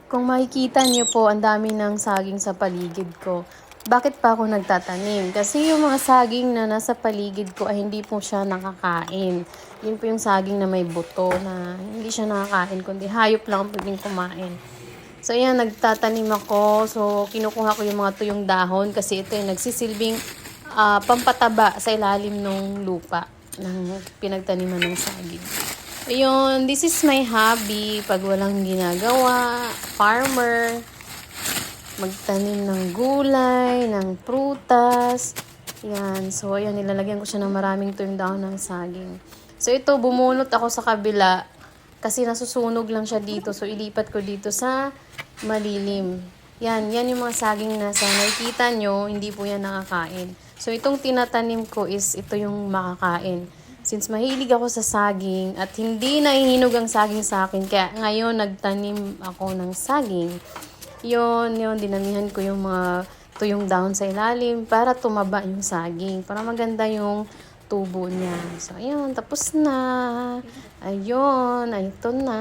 Kung makikita niyo po, ang dami ng saging sa paligid ko. Bakit pa ako nagtatanim? Kasi yung mga saging na nasa paligid ko ay hindi po siya nakakain. Yun po yung saging na may buto na hindi siya nakakain, kundi hayop lang ang pwedeng kumain. So, ayan, nagtatanim ako. So, kinukuha ko yung mga tuyong dahon kasi ito yung nagsisilbing pampataba sa ilalim ng lupa ng pinagtaniman ng saging. Ayun, this is my hobby. Pag walang ginagawa, farmer, magtanim ng gulay, ng prutas. Yan. So, ayan, nilalagyan ko siya ng maraming tuyong dahon ng saging. So, ito, bumunot ako sa kabila kasi nasusunog lang siya dito. So, ilipat ko dito sa malilim. Yan yung mga saging na sa nakikita nyo, hindi po yan nakakain. So, itong tinatanim ko is ito yung makakain. Since mahilig ako sa saging at hindi nahihinog ang saging sa akin, kaya ngayon nagtanim ako ng saging. Yun, dinamihan ko yung mga tuyong dahon sa ilalim para tumaba yung saging, para maganda yung tubo niya. So, ayun, tapos na. Ayun, ito na.